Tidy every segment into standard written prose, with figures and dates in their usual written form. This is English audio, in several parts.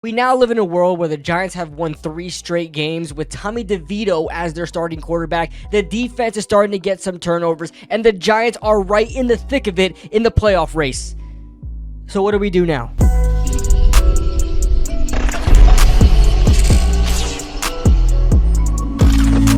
We now live in a world where the Giants have won 3 straight games with Tommy DeVito as their starting quarterback. The defense is starting to get some turnovers, and the Giants are right in the thick of it in the playoff race. So what do we do now?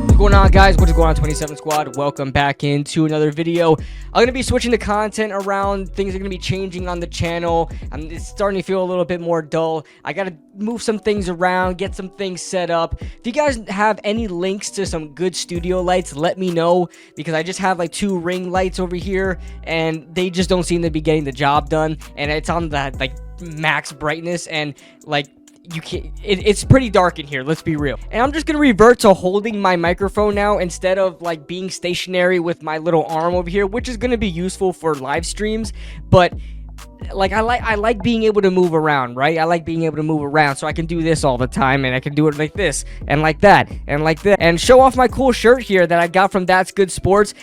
What's going on, guys? What is going on, 27 Squad? Welcome back into another video. I'm going to be switching the content around. Things are going to be changing on the channel. It's starting to feel a little bit more dull. I got to move some things around, get some things set up. If you guys have any links to some good studio lights, let me know, because I just have like 2 ring lights over here and they just don't seem to be getting the job done, and it's on that like max brightness, and like you can't, it's pretty dark in here, let's be real. And I'm just gonna revert to holding my microphone now instead of like being stationary with my little arm over here, which is gonna be useful for live streams. But like I like being able to move around, right? I like being able to move around, so I can do this all the time, and I can do it like this and like that and like that, and show off my cool shirt here that I got from That's Good Sports.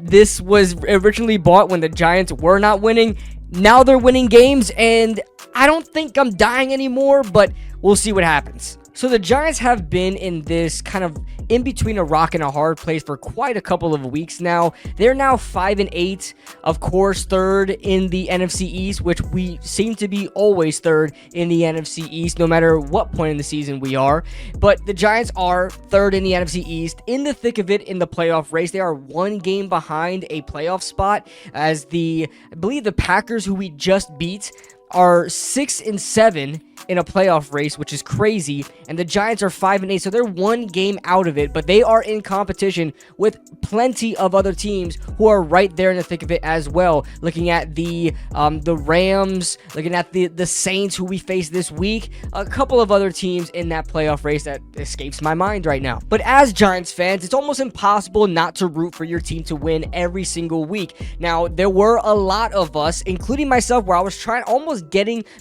This was originally bought when the Giants were not winning. Now they're winning games, and I don't think I'm dying anymore, but we'll see what happens. So the Giants have been in this kind of in between a rock and a hard place for quite a couple of weeks now. They're now 5-8, of course, third in the NFC East, which we seem to be always third in the NFC East, no matter what point in the season we are. But the Giants are third in the NFC East, in the thick of it in the playoff race. They are 1 game behind a playoff spot, as I believe the Packers, who we just beat, are 6-7 in a playoff race, which is crazy, and the Giants are 5-8, so they're 1 game out of it, but they are in competition with plenty of other teams who are right there in the thick of it as well. Looking at the Rams, looking at the Saints, who we face this week, a couple of other teams in that playoff race that escapes my mind right now. But as Giants fans, it's almost impossible not to root for your team to win every single week. Now, there were a lot of us, including myself, where I was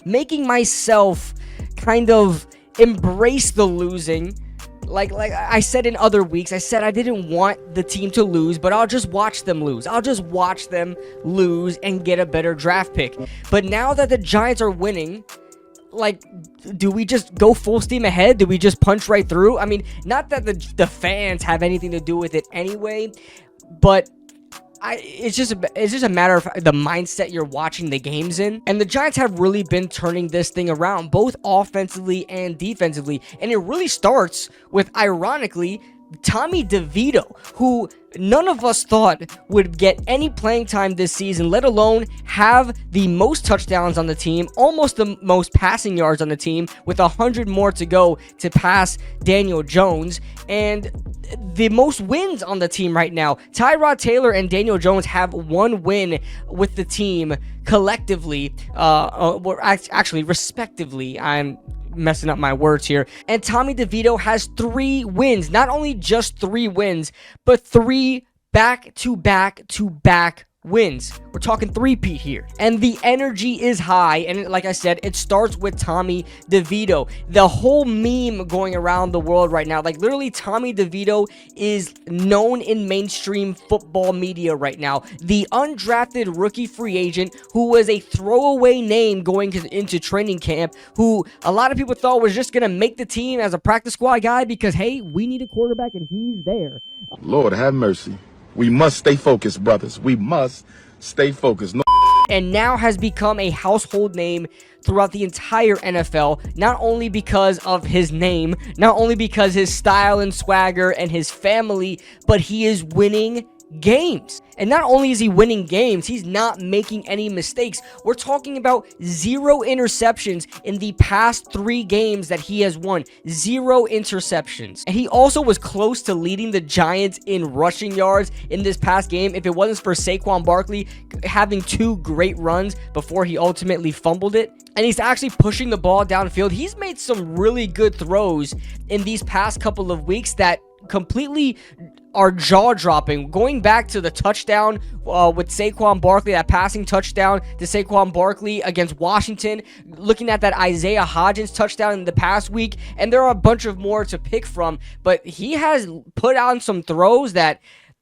making myself kind of embrace the losing. Like I said in other weeks, I said I didn't want the team to lose, but I'll just watch them lose. I'll just watch them lose and get a better draft pick. But now that the Giants are winning, like, do we just go full steam ahead? Do we just punch right through? I mean, not that the fans have anything to do with it anyway, but it's just a matter of the mindset you're watching the games in. And the Giants have really been turning this thing around, both offensively and defensively. And it really starts with, ironically, Tommy DeVito, who none of us thought would get any playing time this season, let alone have the most touchdowns on the team, almost the most passing yards on the team, with 100 more to go to pass Daniel Jones, and the most wins on the team right now. Tyrod Taylor and Daniel Jones have 1 win with the team collectively, actually respectively. I'm messing up my words here. And Tommy DeVito has 3 wins. Not only just 3 wins, but 3 back-to-back-to-back wins. We're talking 3-peat here. And the energy is high, and like I said, it starts with Tommy DeVito. The whole meme going around the world right now, like literally Tommy DeVito is known in mainstream football media right now. The undrafted rookie free agent who was a throwaway name going into training camp, who a lot of people thought was just gonna make the team as a practice squad guy because, hey, we need a quarterback and he's there. Lord have mercy. We must stay focused, brothers. We must stay focused. No. And now has become a household name throughout the entire NFL, not only because of his name, not only because his style and swagger and his family, but he is winning games. And not only is he winning games, he's not making any mistakes. We're talking about 0 interceptions in the past 3 games that he has won. 0 interceptions. And he also was close to leading the Giants in rushing yards in this past game if it wasn't for Saquon Barkley having 2 great runs before he ultimately fumbled it. And he's actually pushing the ball downfield. He's made some really good throws in these past couple of weeks that completely are jaw-dropping. Going back to the touchdown with Saquon Barkley, that passing touchdown to Saquon Barkley against Washington, looking at that Isaiah Hodgins touchdown in the past week, and there are a bunch of more to pick from, but he has put on some throws that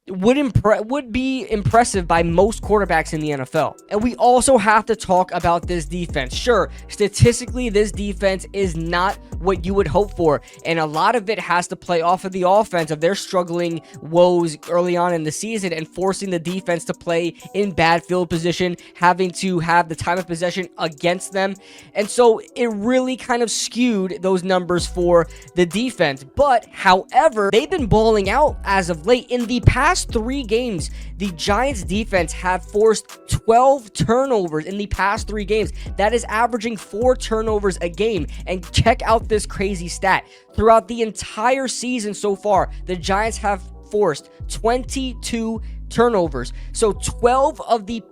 would be impressive by most quarterbacks in the NFL. And we also have to talk about this defense. Sure, statistically, this defense is not what you would hope for, and a lot of it has to play off of the offense, of their struggling woes early on in the season and forcing the defense to play in bad field position, having to have the time of possession against them. And so it really kind of skewed those numbers for the defense. But however, they've been balling out as of late. In the past 3 games, the Giants defense have forced 12 turnovers in the past 3 games. That is averaging 4 turnovers a game. And check out this crazy stat. Throughout the entire season so far, the Giants have forced 22 turnovers. So 12 of the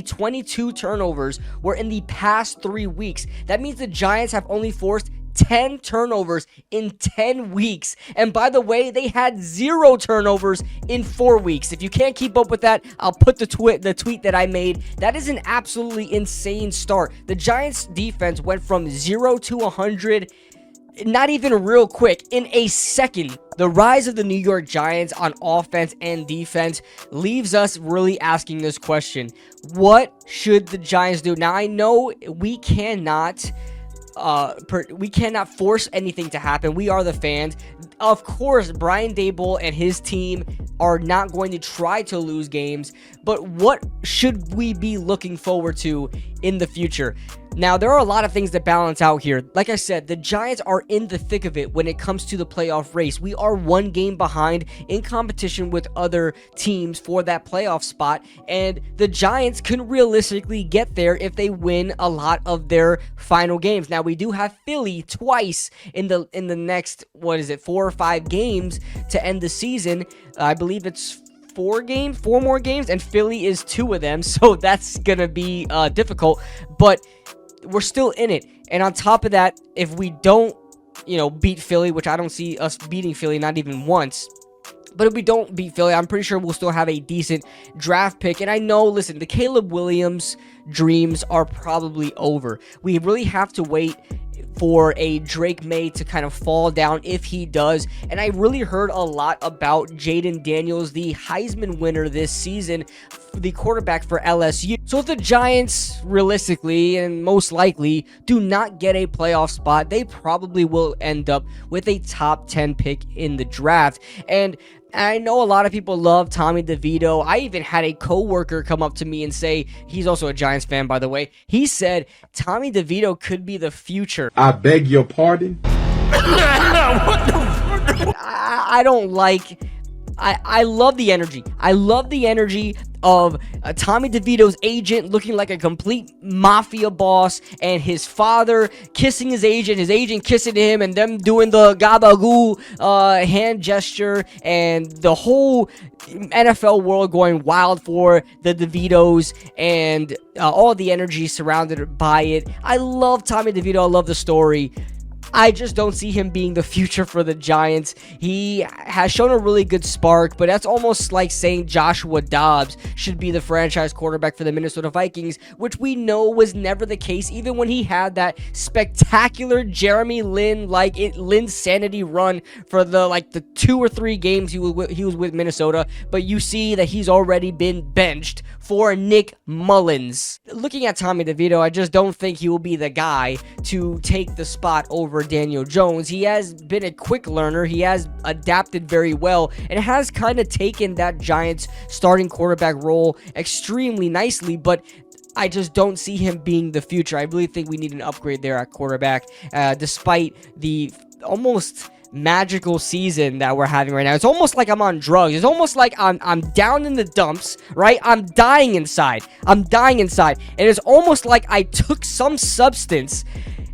22 turnovers were in the past 3 weeks. That means the Giants have only forced 10 turnovers in 10 weeks. And by the way, they had 0 turnovers in 4 weeks. If you can't keep up with that, I'll put the tweet that I made. That is an absolutely insane start. The Giants defense went from 0 to 100 not even real quick, in a second. The rise of the New York Giants on offense and defense leaves us really asking this question: what should the Giants do? Now, I know we cannot force anything to happen. We are the fans. Of course, Brian Daboll and his team are not going to try to lose games, but what should we be looking forward to in the future? Now, there are a lot of things that balance out here. Like I said, the Giants are in the thick of it when it comes to the playoff race. We are 1 game behind in competition with other teams for that playoff spot, and the Giants can realistically get there if they win a lot of their final games. Now, we do have Philly twice in the next, 4 or 5 games to end the season. I believe it's 4 more games, and Philly is 2 of them, so that's gonna be difficult, but we're still in it. And on top of that, if we don't, beat Philly, which I don't see us beating Philly, not even once, but if we don't beat Philly, I'm pretty sure we'll still have a decent draft pick. And I know, listen, the Caleb Williams dreams are probably over. We really have to wait for a Drake May to kind of fall down if he does. And I really heard a lot about Jaden Daniels, the Heisman winner this season, the quarterback for LSU. So if the Giants realistically and most likely do not get a playoff spot, they probably will end up with a top 10 pick in the draft. And I know a lot of people love Tommy DeVito. I even had a coworker come up to me and say, he's also a Giants fan, by the way. He said Tommy DeVito could be the future. I beg your pardon? I don't like... I love the energy. I love the energy of Tommy DeVito's agent looking like a complete mafia boss, and his father kissing his agent kissing him, and them doing the gabagoo hand gesture, and the whole NFL world going wild for the DeVitos, and all the energy surrounded by it. I love Tommy DeVito. I love the story. I just don't see him being the future for the Giants. He has shown a really good spark, but that's almost like saying Joshua Dobbs should be the franchise quarterback for the Minnesota Vikings, which we know was never the case, even when he had that spectacular Jeremy Lin-like Lin-sanity run for the 2 or 3 games he was with Minnesota. But you see that he's already been benched for Nick Mullins. Looking at Tommy DeVito, I just don't think he will be the guy to take the spot over Daniel Jones. He has been a quick learner. He has adapted very well and has kind of taken that Giants starting quarterback role extremely nicely, but I just don't see him being the future. I really think we need an upgrade there at quarterback, despite the almost magical season that we're having right now. It's almost like I'm on drugs. It's almost like I'm down in the dumps, right? I'm dying inside. And it's almost like I took some substance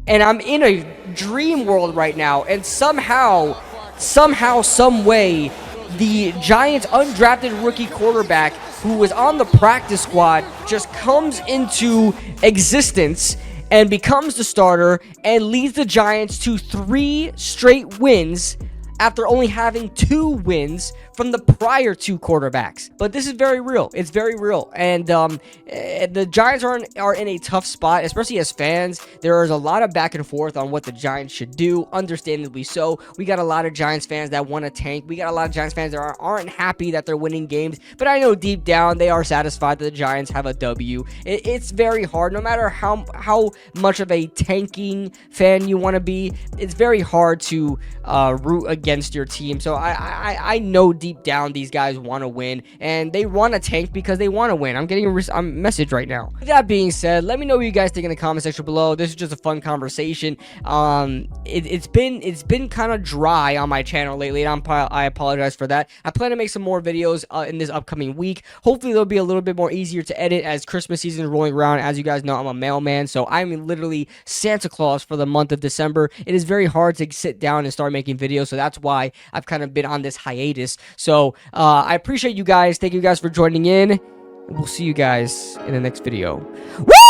and I'm in a dream world right now, and somehow, some way, the Giants' undrafted rookie quarterback who was on the practice squad just comes into existence and becomes the starter and leads the Giants to 3 straight wins after only having 2 wins from the prior 2 quarterbacks. But this is very real. It's very real. And the Giants are in a tough spot, especially as fans. There is a lot of back and forth on what the Giants should do, understandably so. We got a lot of Giants fans that want to tank. We got a lot of Giants fans that aren't happy that they're winning games. But I know deep down they are satisfied that the Giants have a W. It's very hard, no matter how much of a tanking fan you want to be. It's very hard to root against your team. So I know deep down these guys want to win, and they want to tank because they want to win. I'm getting a message right now. With that being said, let me know what you guys think in the comment section below. This is just a fun conversation. It's been kind of dry on my channel lately, and I apologize for that. I plan to make some more videos in this upcoming week. Hopefully they'll be a little bit more easier to edit as Christmas season is rolling around. As you guys know, I'm a mailman, so I'm literally Santa Claus for the month of December. It is very hard to sit down and start making videos, so that's why I've kind of been on this hiatus. So I appreciate you guys. Thank you guys for joining in. We'll see you guys in the next video. Woo!